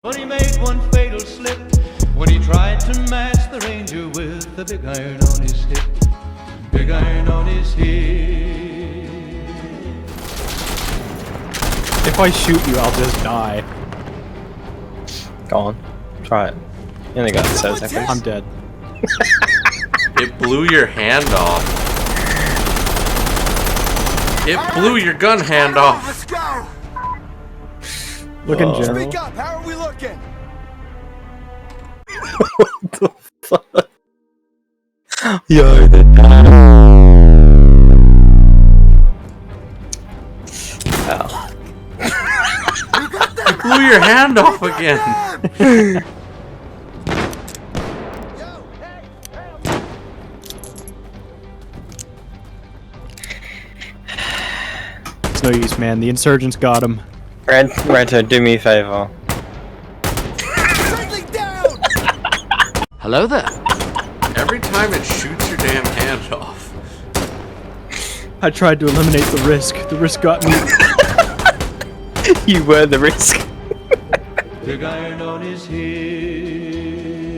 But he made one fatal slip when he tried to match the ranger with the big iron on his hip. Big iron on his hip. If I shoot you, I'll just die. Go on. Try it. You only got 7 seconds. I'm dead. It blew your hand off. It blew your gun hand off. Let's go. Look in general. Speak up. How are we looking? What the fuck? Yo, the damn. Ow. It blew your hand off again. It's no use, man. The insurgents got him. Rento, do me a favor. Hello there. Every time it shoots your damn hand off. I tried to eliminate the risk. The risk got me. You were the risk. Big iron on his hip.